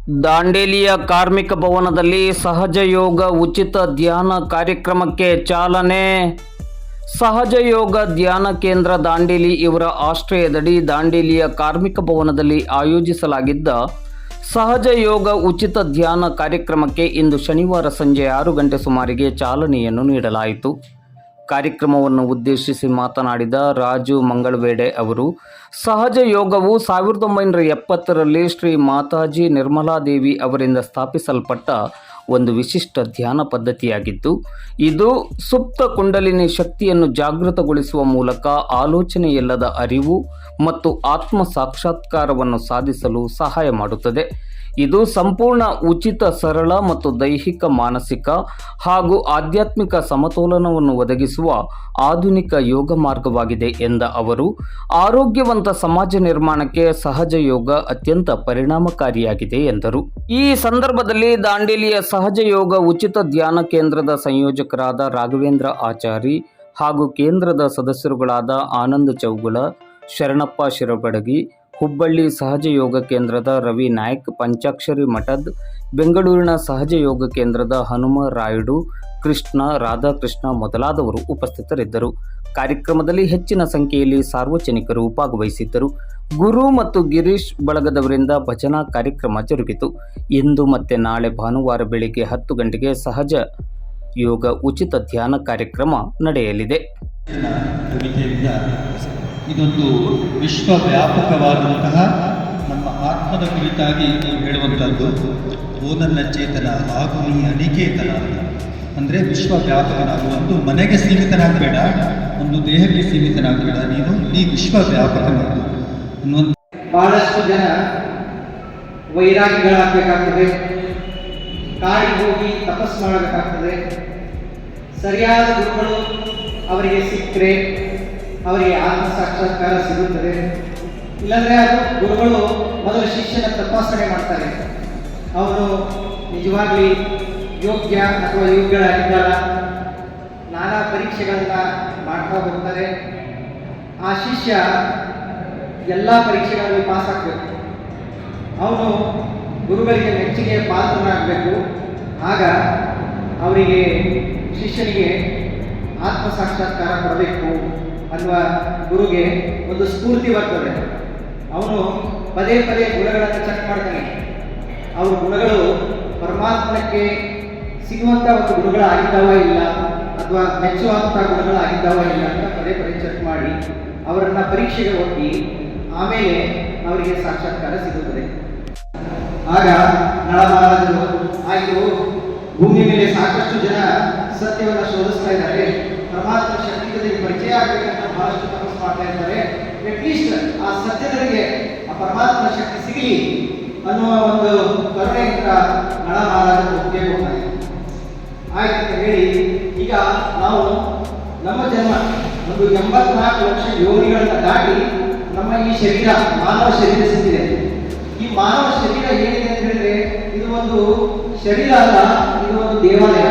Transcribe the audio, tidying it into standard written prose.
ದಾಂಡೇಲಿಯ ಕಾರ್ಮಿಕ ಭವನದಲ್ಲಿ ಸಹಜ ಯೋಗ ಉಚಿತ ಧ್ಯಾನ ಕಾರ್ಯಕ್ರಮಕ್ಕೆ ಚಾಲನೆ. ಸಹಜ ಯೋಗ ಧ್ಯಾನ ಕೇಂದ್ರ ದಾಂಡೇಲಿ ಇವರ ಆಶ್ರಯದಡಿ ದಾಂಡೇಲಿಯ ಕಾರ್ಮಿಕ ಭವನದಲ್ಲಿ ಆಯೋಜಿಸಲಾಗಿದ್ದ ಸಹಜ ಯೋಗ ಉಚಿತ ಧ್ಯಾನ ಕಾರ್ಯಕ್ರಮಕ್ಕೆ ಇಂದು ಶನಿವಾರ ಸಂಜೆ 6 ಗಂಟೆ ಸುಮಾರಿಗೆ ಚಾಲನೆಯನ್ನು ನೀಡಲಾಯಿತು. ಕಾರ್ಯಕ್ರಮವನ್ನು ಉದ್ದೇಶಿಸಿ ಮಾತನಾಡಿದ ರಾಜು ಮಂಗಳವೇಡೆ ಅವರು, ಸಹಜ ಯೋಗವು 1970ರಲ್ಲಿ ಶ್ರೀ ಮಾತಾಜಿ ನಿರ್ಮಲಾದೇವಿ ಅವರಿಂದ ಸ್ಥಾಪಿಸಲ್ಪಟ್ಟ ಒಂದು ವಿಶಿಷ್ಟ ಧ್ಯಾನ ಪದ್ಧತಿಯಾಗಿದ್ದು, ಇದು ಸುಪ್ತ ಕುಂಡಲಿನಿ ಶಕ್ತಿಯನ್ನು ಜಾಗೃತಗೊಳಿಸುವ ಮೂಲಕ ಆಲೋಚನೆಯಿಲ್ಲದ ಅರಿವು ಮತ್ತು ಆತ್ಮ ಸಾಕ್ಷಾತ್ಕಾರವನ್ನು ಸಾಧಿಸಲು ಸಹಾಯ ಮಾಡುತ್ತದೆ. ಇದು ಸಂಪೂರ್ಣ ಉಚಿತ, ಸರಳ ಮತ್ತು ದೈಹಿಕ, ಮಾನಸಿಕ ಹಾಗೂ ಆಧ್ಯಾತ್ಮಿಕ ಸಮತೋಲನವನ್ನು ಒದಗಿಸುವ ಆಧುನಿಕ ಯೋಗ ಮಾರ್ಗವಾಗಿದೆ ಎಂದ ಅವರು, ಆರೋಗ್ಯವಂತ ಸಮಾಜ ನಿರ್ಮಾಣಕ್ಕೆ ಸಹಜ ಯೋಗ ಅತ್ಯಂತ ಪರಿಣಾಮಕಾರಿಯಾಗಿದೆ ಎಂದರು. ಈ ಸಂದರ್ಭದಲ್ಲಿ ದಾಂಡೇಲಿಯ ಸಹಜ ಯೋಗ ಉಚಿತ ಧ್ಯಾನ ಕೇಂದ್ರದ ಸಂಯೋಜಕರಾದ ರಾಘವೇಂದ್ರ ಆಚಾರಿ ಹಾಗೂ ಕೇಂದ್ರದ ಸದಸ್ಯರುಗಳಾದ ಆನಂದ್ ಚೌಗುಳ, ಶರಣಪ್ಪ ಶಿರಬಡಗಿ, ಹುಬ್ಬಳ್ಳಿ ಸಹಜ ಯೋಗ ಕೇಂದ್ರದ ರವಿ ನಾಯ್ಕ್, ಪಂಚಾಕ್ಷರಿ ಮಠದ್, ಬೆಂಗಳೂರಿನ ಸಹಜ ಯೋಗ ಕೇಂದ್ರದ ಹನುಮ ರಾಯುಡು, ಕೃಷ್ಣ, ರಾಧಾಕೃಷ್ಣ ಮೊದಲಾದವರು ಉಪಸ್ಥಿತರಿದ್ದರು. ಕಾರ್ಯಕ್ರಮದಲ್ಲಿ ಹೆಚ್ಚಿನ ಸಂಖ್ಯೆಯಲ್ಲಿ ಸಾರ್ವಜನಿಕರು ಭಾಗವಹಿಸಿದ್ದರು. ಗುರು ಮತ್ತು ಗಿರೀಶ್ ಬಳಗದವರಿಂದ ಭಜನಾ ಕಾರ್ಯಕ್ರಮ ಜರುಗಿತು. ಇಂದು ಮತ್ತೆ ನಾಳೆ ಭಾನುವಾರ ಬೆಳಿಗ್ಗೆ 10 ಗಂಟೆಗೆ ಸಹಜ ಯೋಗ ಉಚಿತ ಧ್ಯಾನ ಕಾರ್ಯಕ್ರಮ ನಡೆಯಲಿದೆ. ಇದೊಂದು ವಿಶ್ವವ್ಯಾಪಕವಾದಂತಹ ನಮ್ಮ ಆತ್ಮದ ಕುರಿತಾಗಿ ನೀವು ಹೇಳುವಂಥದ್ದು, ಓ ನನ್ನ ಚೇತನ ಹಾಗೂ ನೀ ಅನಿಕೇತನ. ಅಂದರೆ ವಿಶ್ವವ್ಯಾಪಕನಾಗು, ಒಂದು ಮನೆಗೆ ಸೀಮಿತನಾಗಬೇಡ, ಒಂದು ದೇಹಕ್ಕೆ ಸೀಮಿತನಾಗಬೇಡ, ನೀ ವಿಶ್ವವ್ಯಾಪಕನಾಗು ಅನ್ನುವಂಥ. ಬಹಳಷ್ಟು ಜನ ವೈರಾಗಿಗಳಾಗಬೇಕಾಗ್ತದೆ, ಕಾಡಿಗೆ ಹೋಗಿ ತಪಸ್ಸು ಮಾಡಬೇಕಾಗ್ತದೆ. ಸರಿಯಾದ ಗುರುಗಳು ಅವರಿಗೆ ಸಿಕ್ಕರೆ ಅವರಿಗೆ ಆತ್ಮ ಸಾಕ್ಷಾತ್ಕಾರ ಸಿಗುತ್ತದೆ. ಇಲ್ಲಾಂದರೆ ಅದು ಗುರುಗಳು ಮೊದಲು ಶಿಷ್ಯನ ತಪಾಸಣೆ ಮಾಡ್ತಾರೆ, ಅವರು ನಿಜವಾಗ್ಲಿ ಯೋಗ್ಯ ಅಥವಾ ಯೋಗ್ಯರಾಗಿದ್ದಾರ. ನಾನಾ ಪರೀಕ್ಷೆಗಳನ್ನ ಮಾಡ್ತಾ ಹೋಗ್ತಾರೆ. ಆ ಶಿಷ್ಯ ಎಲ್ಲ ಪರೀಕ್ಷೆಗಳಲ್ಲಿ ಪಾಸ್ ಆಗಬೇಕು. ಅವನು ಗುರುಗಳಿಗೆ ಮೆಚ್ಚುಗೆ ಪಾತ್ರನಾಗಬೇಕು. ಆಗ ಅವರಿಗೆ ಶಿಷ್ಯನಿಗೆ ಆತ್ಮ ಸಾಕ್ಷಾತ್ಕಾರ ಕೊಡಬೇಕು ಅನ್ನುವ ಗುರುಗೆ ಒಂದು ಸ್ಫೂರ್ತಿ ಬರ್ತದೆ. ಅವನು ಪದೇ ಪದೇ ಗುಣಗಳನ್ನು ಚೆಕ್ ಮಾಡ್ತಾನೆ. ಅವ್ರ ಗುಣಗಳು ಪರಮಾತ್ಮಕ್ಕೆ ಸಿಗುವಂಥ ಒಂದು ಗುಣಗಳಾಗಿದ್ದಾವ ಇಲ್ಲ ಅಥವಾ ಮೆಚ್ಚುವಂಥ ಗುಣಗಳಾಗಿದ್ದಾವ ಇಲ್ಲ ಅಂತ ಪದೇ ಪದೇ ಚೆಕ್ ಮಾಡಿ ಅವರನ್ನು ಪರೀಕ್ಷೆಗೆ ಒಡ್ಡಿ ಆಮೇಲೆ ಅವರಿಗೆ ಸಾಕ್ಷಾತ್ಕಾರ ಸಿಗುತ್ತದೆ. ಆಗ ನಳಮಹಾರಾಜರು, ಆಯಿತು, ಭೂಮಿ ಮೇಲೆ ಸಾಕಷ್ಟು ಜನ ಸತ್ಯವನ್ನು ಶೋಧಿಸ್ತಾ ಇದ್ದಾರೆ, ಪರಮಾತ್ಮ ಶಕ್ತಿ ಜೊತೆಗೆ ಪರಿಚಯ ಆಗಬೇಕಂತ ಬಹಳಷ್ಟು ತಪಸ್ಸು ಮಾಡ್ತಾ ಇದ್ದಾರೆ. ಅಟ್ಲೀಸ್ಟ್ ಆ ಸತ್ಯದರಿಗೆ ಆ ಪರಮಾತ್ಮ ಶಕ್ತಿ ಸಿಗಲಿ ಅನ್ನುವ ಒಂದು ಕರುಣೆಯಿಂದ ನಳ ಮಹಾರಾಜರು ಒಪ್ಪಿಗೆ ಕೊಡ್ತಾರೆ. ಆಯ್ತು ಹೇಳಿ, ಈಗ ನಾವು ನಮ್ಮ ಜನ್ಮ ಒಂದು 84 ಲಕ್ಷ ಯೋನಿಗಳನ್ನ ದಾಟಿ ನಮ್ಮ ಈ ಶರೀರ, ಮಾನವ ಶರೀರ ಸಿಕ್ಕಿದೆ. ಈ ಮಾನವ ಶರೀರ ಏನಿದೆ ಅಂತ ಹೇಳಿದ್ರೆ, ಇದು ಒಂದು ಶರೀರ ಅಲ್ಲ, ಇದು ಒಂದು ದೇವಾಲಯ.